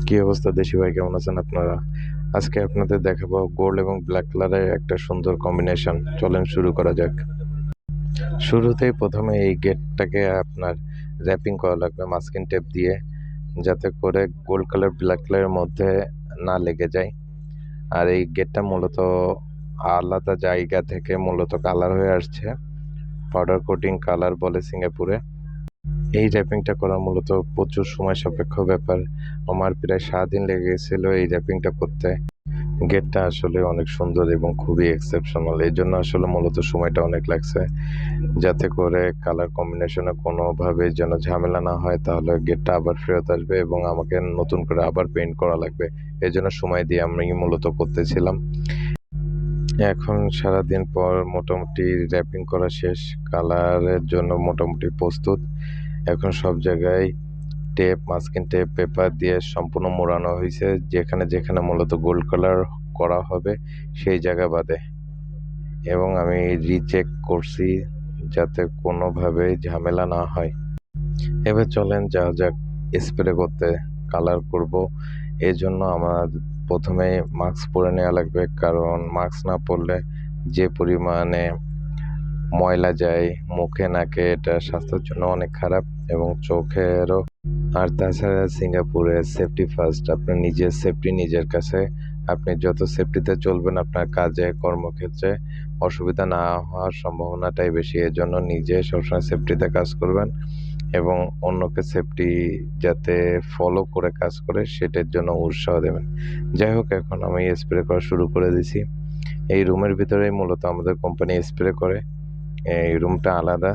কি অবস্থা দেশি ভাই, কেমন আছেন আপনারা? আজকে আপনাদের দেখাবো গোল্ড এবং ব্ল্যাক কালারের একটা সুন্দর কম্বিনেশন। চলেন শুরু করা যাক। শুরুতেই প্রথমে এই গেটটাকে আপনার র্যাপিং করা লাগবে মাস্কিং টেপ দিয়ে, যাতে করে গোল্ড কালার ব্ল্যাক কালারের মধ্যে না লেগে যায়। আর এই গেটটা মূলত আলাদা জায়গা থেকে মূলত কালার হয়ে আসছে, পাউডার কোটিং কালার বলে সিঙ্গাপুরে। এই র্যাপিংটা করা মূলত প্রচুর সময় সাপেক্ষ ব্যাপার। আমার প্রায় 7 দিন লেগে গেছিল এই র্যাপিংটা করতে। গেটটা আসলে অনেক সুন্দর এবং খুবই এক্সেপশনাল, এই জন্য আসলে মূলত সময়টা অনেক লাগছে, যাতে করে কালার কম্বিনেশনে কোনোভাবে যেন ঝামেলা না হয়, তাহলে গেটটা আবার ফেরত আসবে এবং আমাকে নতুন করে আবার পেইন্ট করা লাগবে। এই জন্য সময় দিয়ে আমি মূলত করতেছিলাম। এখন সারাদিন পর মোটামুটি র্যাপিং করা শেষ, কালারের জন্য মোটামুটি প্রস্তুত। এখন সব জায়গায় টেপ, মাস্কিং টেপ, পেপার দিয়ে সম্পূর্ণ মোড়ানো হয়েছে, যেখানে যেখানে মূলত গোল্ড কালার করা হবে সেই জায়গা বাদে। এবং আমি রিচেক করছি যাতে কোনোভাবে ঝামেলা না হয়। এবার চলেন যাওয়া যাক স্প্রে করতে। কালার করব, এই জন্য আমার প্রথমে মাস্ক পরে নেওয়া লাগবে, কারণ মাস্ক না পরলে যে পরিমাণে ময়লা যায় মুখে নাকে, এটা স্বাস্থ্যের জন্য অনেক খারাপ এবং চোখেরও। আর তাছাড়া সিঙ্গাপুরে সেফটি ফার্স্ট, আপনার নিজের সেফটি নিজের কাছে। আপনি যত সেফটিতে চলবেন, আপনার কাজে কর্মক্ষেত্রে অসুবিধা না হওয়ার সম্ভাবনাটাই বেশি। এজন্য নিজে সবসময় সেফটিতে কাজ করবেন এবং অন্যকে সেফটি যাতে ফলো করে কাজ করে সেটার জন্য উৎসাহ দেবেন। যাই হোক, এখন আমি স্প্রে করা শুরু করে দিছি। এই রুমের ভিতরেই মূলত আমাদের কোম্পানি স্প্রে করে। এই রুমটা আলাদা,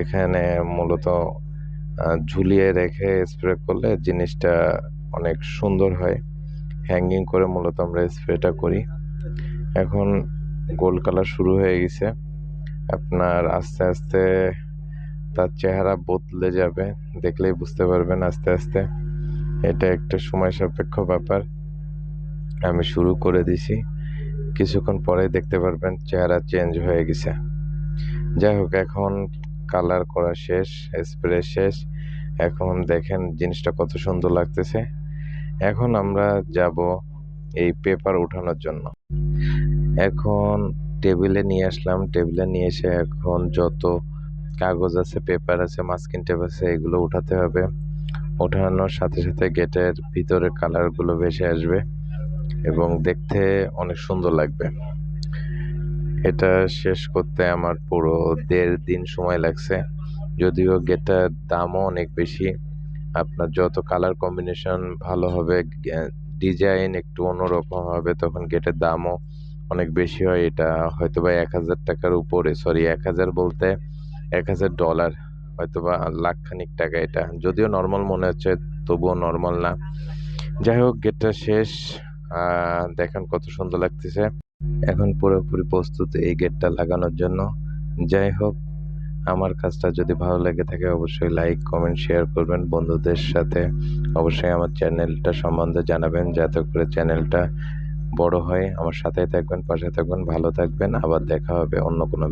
এখানে মূলত ঝুলিয়ে রেখে স্প্রে করলে জিনিসটা অনেক সুন্দর হয়। হ্যাঙ্গিং করে মূলত আমরা স্প্রেটা করি। এখন গোল্ড কালার শুরু হয়ে গেছে, আপনার আস্তে আস্তে তার চেহারা বদলে যাবে, দেখলেই বুঝতে পারবেন আস্তে আস্তে। এটা একটা সময় সাপেক্ষ ব্যাপার। আমি শুরু করে দিছি, কিছুক্ষণ পরে দেখতে পারবেন চেহারা চেঞ্জ হয়ে গেছে। যাই হোক, এখন কালার করা শেষ, স্প্রে শেষ। এখন দেখেন জিনিসটা কত সুন্দর লাগতেছে। এখন আমরা যাব এই পেপার উঠানোর জন্য। এখন টেবিলে নিয়ে আসলাম, টেবিলে নিয়ে এসে এখন যত কাগজ আছে, পেপার আছে, মাস্কিং টেপ আছে, এগুলো উঠাতে হবে। ওঠানোর সাথে সাথে গেটের ভিতরের কালারগুলো ভেসে আসবে এবং দেখতে অনেক সুন্দর লাগবে। এটা শেষ করতে আমার পুরো 1.5 দিন সময় লাগছে, যদিও গেটটার দামও অনেক বেশি। আপনার যত কালার কম্বিনেশন ভালো হবে, ডিজাইন একটু অন্যরকম হবে, তখন গেটের দামও অনেক বেশি হয়। এটা হয়তো বা 1,000 টাকার উপরে, সরি 1,000 বলতে $1,000, হয়তো বা লাখখানিক টাকা। এটা যদিও নর্মাল মনে হচ্ছে, তবুও নর্মাল না। যাই হোক, গেটটা শেষ। দেখেন কত সুন্দর লাগতেছে। এখন পুরোপুরি প্রস্তুত এই গেটটা লাগানোর জন্য। যাই হোক, আমার কাজটা যদি ভালো লেগে থাকে অবশ্যই লাইক, কমেন্ট, শেয়ার করবেন বন্ধুদের সাথে। অবশ্যই আমার চ্যানেলটা সম্বন্ধে জানাবেন, যাতে করে চ্যানেলটা বড় হয়। আমার সাথেই থাকবেন, পাশে থাকবেন, ভালো থাকবেন। আবার দেখা হবে অন্য কোনো